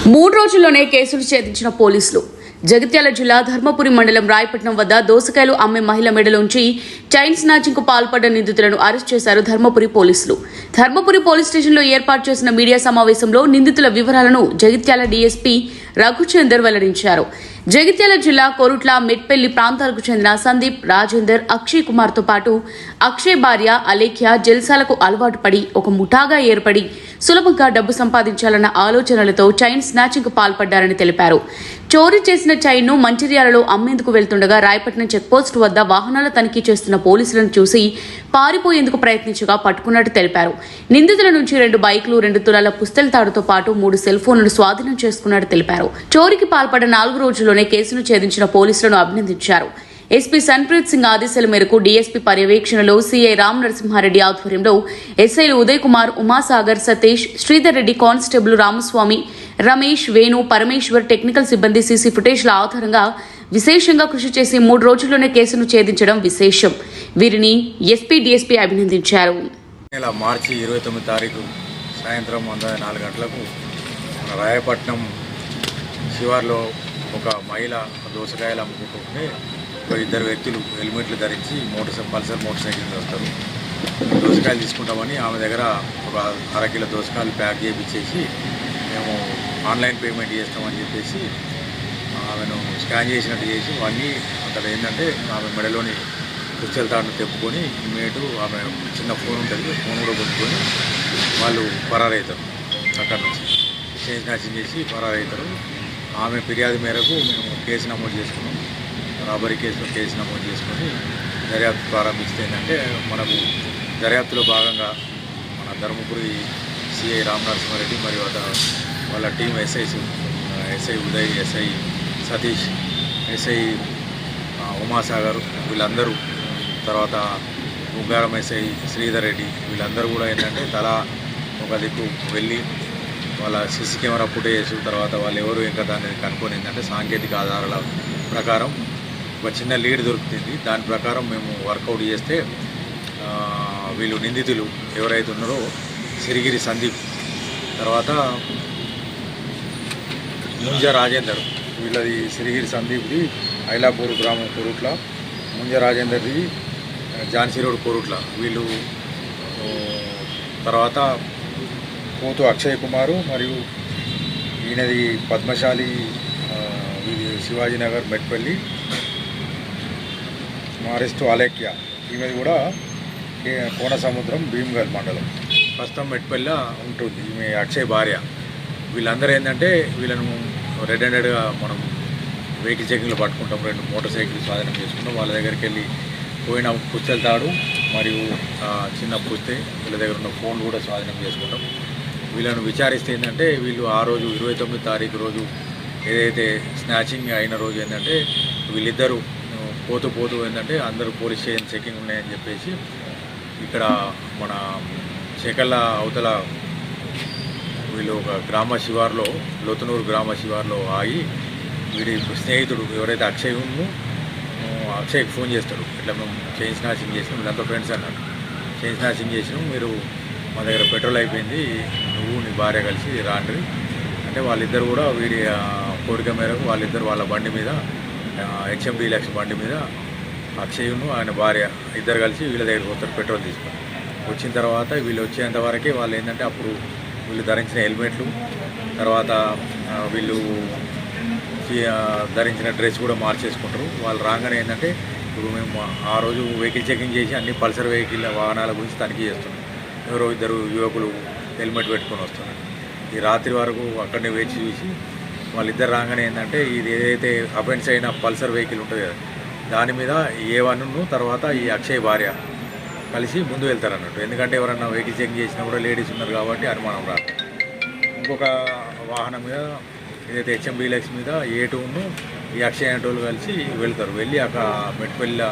3 రోజుల్లోనే కేసులు ఛేదించిన పోలీసులు. జగిత్యాల జిల్లా ధర్మపురి మండలం రాయపట్నం వద్ద దోసకాయలు అమ్మే మహిళ మెడలోంచి చైన్ స్నాచింగ్ కు పాల్పడ్డ నిందితులను అరెస్ట్ చేశారు ధర్మపురి పోలీసులు. ధర్మపురి పోలీస్ స్టేషన్లో ఏర్పాటు చేసిన మీడియా సమావేశంలో నిందితుల వివరాలను జగిత్యాల డీఎస్పీ రఘుచందర్ వెల్లడించారు. జగిత్యాల జిల్లా కోరుట్ల మెట్పల్లి ప్రాంతాలకు చెందిన సందీప్, రాజేందర్, అక్షయ్ కుమార్ తో పాటు అక్షయ్ భార్య అలేఖ్య జల్సాలకు అలవాటు పడి ఒక ముఠాగా ఏర్పడి సులభంగా డబ్బు సంపాదించాలన్న ఆలోచనలతో చైన్ స్నాచింగ్ కు పాల్పడ్డారని తెలిపారు. చోరీ చేసిన చైన్ ను మంచిర్యాలలో అమ్మేందుకు వెళ్తుండగా రాయపట్నం చెక్పోస్ట్ వద్ద వాహనాల తనిఖీ చేస్తున్న పోలీసులను చూసి పారిపోయేందుకు ప్రయత్నించగా పట్టుకున్నట్టు తెలిపారు. నిందితుల నుంచి 2 బైకులు, 2 తులాల పుస్తెల తాడుతో పాటు 3 సెల్ ఫోన్లను స్వాధీనం చేసుకున్నట్టు తెలిపారు. చోరీకి పాల్పడ్డ 4 రోజుల్లోనే కేసును ఛేదించిన పోలీసులను అభినందించారు. ఎస్పీ సన్ప్రీత్ సింగ్ ఆదేశాల మేరకు డీఎస్పీ పర్యవేక్షణలో సీఐ రామ్ నరసింహారెడ్డి ఆధ్వర్యంలో ఎస్ఐలు ఉదయ్ కుమార్, ఉమాసాగర్, సతీష్, శ్రీధర్ రెడ్డి, కానిస్టేబుల్ రామస్వామి, రమేష్, వేణు, పరమేశ్వర్ టెక్నికల్ సిబ్బంది సీసీ ఫుటేజ్ల ఆధారంగా విశేషంగా కృషి చేసి 3 రోజుల్లోనే కేసును ఛేదించడం విశేషం. వీరిని ఎస్పీ, డీఎస్పీ అభినందించారు. మార్చి 29 తారీఖు సాయంత్రం 4 గంటలకు రాయపట్నం శివార్లో ఒక మహిళ దోసకాయలు అమ్ముకుంటుంటే ఒక 2 వ్యక్తులు హెల్మెట్లు ధరించి పల్సర్ మోటార్ సైకిల్ వస్తారు. దోసకాయలు తీసుకుంటామని ఆమె దగ్గర ఒక 1/2 కిలో దోసకాయలు ప్యాక్ చేయించేసి మేము ఆన్లైన్ పేమెంట్ చేస్తామని చెప్పేసి ఆమెను స్కాన్ చేసినట్టు చేసి అన్నీ అక్కడ ఏంటంటే ఆమె మెడలోని పుస్తెల తాడును తెప్పుకొని ఇమ్మీడియట్ ఆమె చిన్న ఫోన్ ఉంటుంది, ఫోన్ కూడా కొట్టుకొని వాళ్ళు పరారవుతారు. అక్కడ నుంచి చైన్ స్నాచింగ్ చేసి పరారవుతారు. ఆమె ఫిర్యాదు మేరకు మేము కేసు నమోదు చేసుకున్నాం. రాబరీ కేసులో కేసు నమోదు చేసుకొని దర్యాప్తు ప్రారంభిస్తే ఏంటంటే మనకు దర్యాప్తులో భాగంగా మన ధర్మపురి సిఐ రామ్ నరసింహారెడ్డి మరియు వాళ్ళ team SI Uday, SI Satish, SI Umasagar వీళ్ళందరూ, తర్వాత ఉగ్గారం ఎస్ఐ శ్రీధర్ రెడ్డి వీళ్ళందరూ కూడా ఏంటంటే తలా ఒక దిక్కు వెళ్ళి వాళ్ళ సీసీ కెమెరా ఫుటేజ్ తర్వాత వాళ్ళు ఎవరు ఏం కదా అనేది కనుక్కొని ఏంటంటే సాంకేతిక ఆధారాల ప్రకారం ఒక చిన్న లీడ్ దొరుకుతుంది. దాని ప్రకారం మేము వర్కౌట్ చేస్తే వీళ్ళు నిందితులు ఎవరైతే ఉన్నారో సిరిగిరి సందీప్, తర్వాత ముంజ రాజేందర్, వీళ్ళది సిరిగిరి సందీప్ది ఐలాపూర్ గ్రామం కోరుట్ల, ముంజ రాజేందర్ది ఝాన్సీ రోడ్ కోరుట్ల వీళ్ళు, తర్వాత పోతు అక్షయ్ కుమారు మరియు ఈయనది పద్మశాలి శివాజీనగర్ మెట్పల్లి, మారెస్టు అలేఖ్య ఈమెది కూడా కోన సముద్రం భీమ్గల్ మండలం ప్రస్తుతం మెట్పల్లి ఉంటుంది. ఈమె అక్షయ్ భార్య. వీళ్ళందరూ ఏంటంటే వీళ్ళను రెడ్ హ్యాండెడ్గా మనం వెహికల్ చెకింగ్లో పట్టుకుంటాం. 2 మోటార్ సైకిల్ స్వాధీనం చేసుకుంటాం. వాళ్ళ దగ్గరికి వెళ్ళి పోయిన పుస్తెల తాడు మరియు చిన్న పుస్తే వీళ్ళ దగ్గర ఉన్న ఫోన్ కూడా స్వాధీనం చేసుకుంటాం. వీళ్ళను విచారిస్తే ఏంటంటే వీళ్ళు ఆ రోజు 29 తారీఖు రోజు ఏదైతే స్నాచింగ్ అయిన రోజు ఏంటంటే వీళ్ళిద్దరూ పోతూ ఏంటంటే అందరూ పోలీస్ స్టేషన్ చెకింగ్ ఉన్నాయని చెప్పేసి ఇక్కడ మన చేకళ్ళ అవతల వీళ్ళు ఒక గ్రామ శివార్లో, లోతునూరు గ్రామ శివార్లో ఆగి వీడి స్నేహితుడు ఎవరైతే అక్షయ్కి ఫోన్ చేస్తాడు, ఇట్లా మేము చైన్ స్నాచింగ్ చేసినాం, వీళ్ళంతా ఫ్రెండ్స్ అన్నట్టు చైన్ స్నాచింగ్ చేసినాం, మీరు మా దగ్గర పెట్రోల్ అయిపోయింది, నువ్వు నీ భార్య కలిసి రాండ్రి అంటే వాళ్ళిద్దరు కూడా వీడి కోరిక మేరకు వాళ్ళిద్దరు వాళ్ళ బండి మీద HMD లక్ష బండి మీద అక్షయ్ను ఆయన భార్య ఇద్దరు కలిసి వీళ్ళ దగ్గరికి వస్తారు పెట్రోల్ తీసుకొని. వచ్చిన తర్వాత వీళ్ళు వచ్చేంత వరకే వాళ్ళు ఏంటంటే అప్పుడు వీళ్ళు ధరించిన హెల్మెట్లు, తర్వాత వీళ్ళు ధరించిన డ్రెస్ కూడా మార్చేసుకుంటారు. వాళ్ళు రాగానే ఏంటంటే ఇప్పుడు మేము ఆ రోజు వెహికల్ చెకింగ్ చేసి అన్ని పల్సర్ వెహికల్ వాహనాల గురించి తనిఖీ చేస్తున్నాం. ఎవరో 2 యువకులు హెల్మెట్ పెట్టుకొని వస్తున్నారు. ఈ రాత్రి వరకు అక్కడనే వేచి చూసి వాళ్ళిద్దరు రాగానే ఏంటంటే ఇది ఏదైతే అఫెన్స్ అయిన పల్సర్ వెహికల్ ఉంటుంది కదా దాని మీద A1 తర్వాత ఈ అక్షయ్ భార్య కలిసి ముందు వెళ్తారు అన్నట్టు. ఎందుకంటే ఎవరన్నా వెహికల్ చెక్ చేసినా కూడా లేడీస్ ఉన్నారు కాబట్టి అనుమానం రాదు. ఇంకొక వాహనం మీద ఏదైతే HMD లక్స్ మీద A2 ఈ అక్షయ్ అనేటోళ్ళు కలిసి వెళ్తారు. వెళ్ళి అక్కడ మెట్పల్లి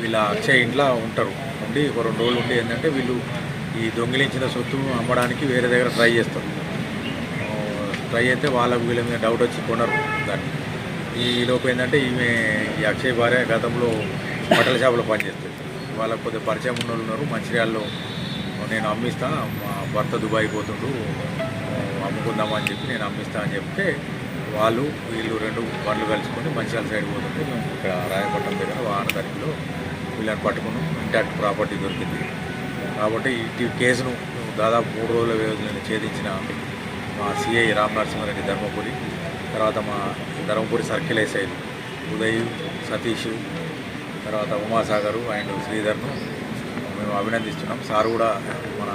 వీళ్ళ అక్షయ్ ఇంట్లో ఉంటారు. ఉండి ఒక 2 రోజులు ఉండి ఏంటంటే వీళ్ళు ఈ దొంగిలించిన సొత్తు అమ్మడానికి వేరే దగ్గర ట్రై చేస్తారు. ట్రై అయితే వాళ్ళకు వీళ్ళ మీద డౌట్ వచ్చి కొనరు దాన్ని. ఈ లోపు ఏంటంటే ఈ అక్షయ్ భార్య గతంలో బట్టల షాపులో పనిచేస్తుంది. వాళ్ళకు కొద్దిగా పరిచయం ఉన్న వాళ్ళు ఉన్నారు మంచిర్యాలలో, నేను అమ్మిస్తా, మా భర్త దుబాయ్ పోతుండు అమ్ముకుందామని చెప్పి నేను అమ్మిస్తా అని చెప్తే వీళ్ళు 2 బండ్లు కలుసుకొని మంచిర్యాల సైడ్ పోతుంటే మేము ఇక్కడ రాయపట్నం దగ్గర వాహన తనిఖీలో వీళ్ళని పట్టుకున్నాం. ఇంటాక్ట్ ప్రాపర్టీ దొరికింది. కాబట్టి ఈ కేసును దాదాపు 3 రోజుల వ్యవధిలో ఛేదించిన మా సిఐ రామ్ నరసింహారెడ్డి ధర్మపురి, తర్వాత మా ధర్మపురి సర్కిల్ ఎస్ఐలు ఉదయ్, సతీష్, తర్వాత ఉమాసాగరు అండ్ శ్రీధర్ను మేము అభినందిస్తున్నాం. సార్ కూడా మన